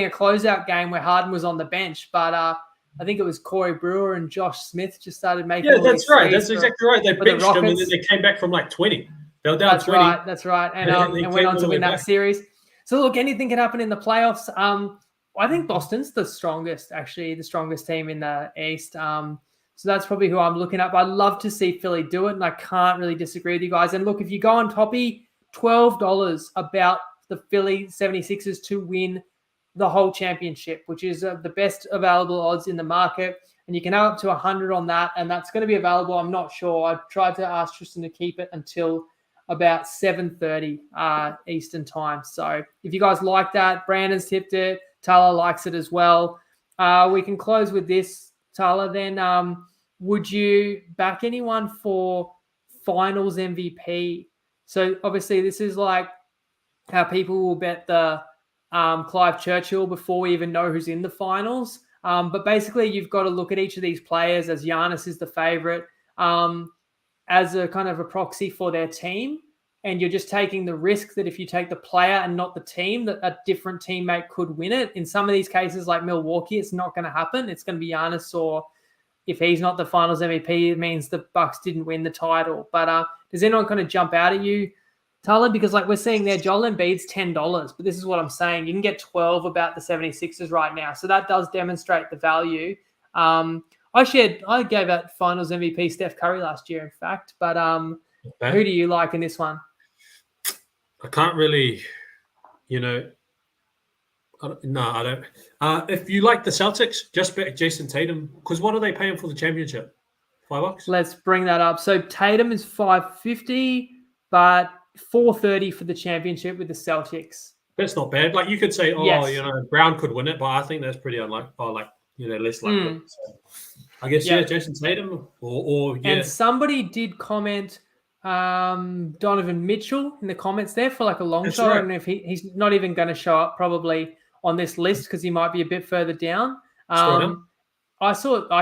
a closeout game where Harden was on the bench. But I think it was Corey Brewer and Josh Smith just started making. Yeah, that's right. That's exactly right. They benched him and then they came back from like 20. They were down 20. That's right. And went on to win that series. So look, anything can happen in the playoffs. I think Boston's the strongest team in the East. So that's probably who I'm looking at. But I'd love to see Philly do it, and I can't really disagree with you guys. And look, if you go on Toppy, $12 about the Philly 76ers to win the whole championship, which is the best available odds in the market. And you can have up to 100 on that, and that's going to be available. I'm not sure. I tried to ask Tristan to keep it until about 7:30 Eastern time. So if you guys like that, Brandon's tipped it. Tala likes it as well. We can close with this, Tala. Then would you back anyone for finals MVP? So obviously this is like how people will bet the Clive Churchill before we even know who's in the finals. But basically, you've got to look at each of these players as Giannis is the favorite, as a kind of a proxy for their team. And you're just taking the risk that if you take the player and not the team, that a different teammate could win it. In some of these cases, like Milwaukee, it's not going to happen. It's going to be Giannis, or if he's not the finals MVP, it means the Bucks didn't win the title. But does anyone kind of jump out at you, Tala? Because like we're seeing there, Joel Embiid's $10, but this is what I'm saying. You can get 12 about the 76ers right now. So that does demonstrate the value. I gave out finals MVP Steph Curry last year, in fact. But who do you like in this one? I can't really, I don't. If you like the Celtics, just bet Jason Tatum, because what are they paying for the championship? $5? Let's bring that up. So Tatum is $550, but $430 for the championship with the Celtics. That's not bad. Like you could say, Yes. Brown could win it, but I think that's pretty unlikely. Less likely. So I guess Jason Tatum or yeah. And somebody did comment Donovan Mitchell in the comments there for like a long shot. Right. I don't know if he's not even going to show up probably on this list because he might be a bit further down. I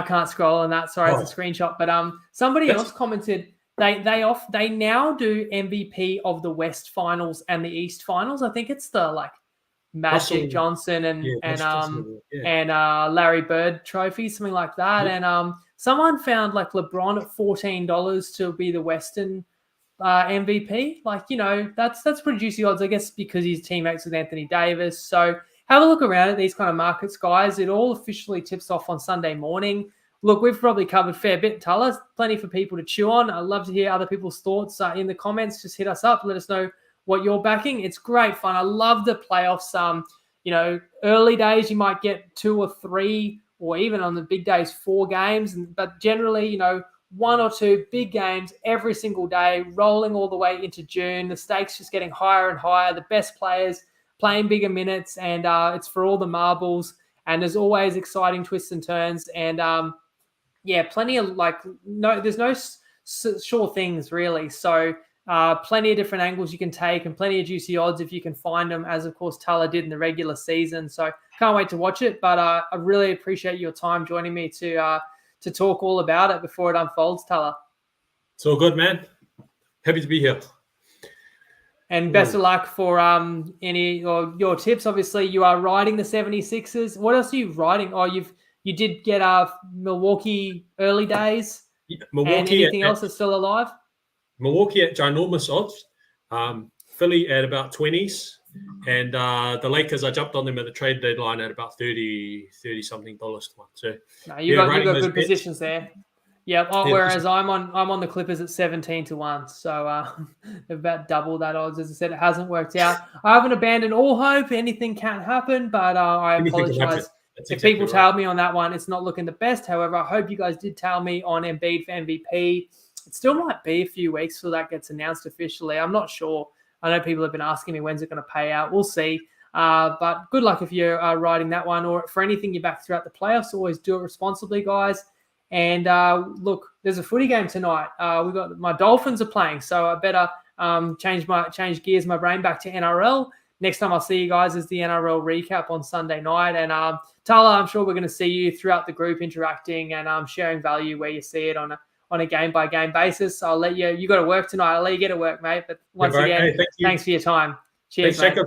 can't scroll on that. Sorry, it's a screenshot. But somebody else commented they now do MVP of the West Finals and the East Finals. I think it's the like Magic Johnson and Larry Bird trophy, something like that. Yeah. And someone found like LeBron at $14 to be the Western MVP. Like, that's pretty juicy odds, I guess, because he's teammates with Anthony Davis. So have a look around at these kind of markets, guys. It all officially tips off on Sunday morning. Look, we've probably covered a fair bit, Tala. Plenty for people to chew on. I'd love to hear other people's thoughts in the comments. Just hit us up. Let us know what you're backing. It's great fun. I love the playoffs. Early days you might get 2 or 3, or even on the big days 4 games. But generally, 1 or 2 big games every single day, rolling all the way into June. The stakes just getting higher and higher. The best players playing bigger minutes, and it's for all the marbles. And there's always exciting twists and turns. And plenty of there's no sure things really. So plenty of different angles you can take and plenty of juicy odds if you can find them, as of course Tala did in the regular season. So can't wait to watch it. But I really appreciate your time joining me to talk all about it before it unfolds, Tala. It's all good, man. Happy to be here. And best of luck for your tips. Obviously, you are riding the 76ers. What else are you riding? Oh, you did get Milwaukee early days. Yeah, Milwaukee. And anything else that's still alive? Milwaukee at ginormous odds. Philly at about 20s. And the Lakers, I jumped on them at the trade deadline at about $30-something to one. So you got good positions there. Yeah. Whereas I'm on the Clippers at 17-1. So about double that odds. As I said, it hasn't worked out. I haven't abandoned all hope. Anything can happen, but I apologize. If people tell me on that one, it's not looking the best. However, I hope you guys did tell me on Embiid for MVP. It still might be a few weeks till that gets announced officially. I'm not sure. I know people have been asking me when's it going to pay out. We'll see. But good luck if you're riding that one, or for anything you back throughout the playoffs. Always do it responsibly, guys. And look, there's a footy game tonight. We got my Dolphins are playing, so I better change gears, my brain back to NRL. Next time I'll see you guys is the NRL recap on Sunday night. And Tala, I'm sure we're going to see you throughout the group interacting and sharing value where you see it on a game-by-game basis. I'll let you got to work tonight. I'll let you get to work, mate. But once again, thanks for your time. Cheers, mate.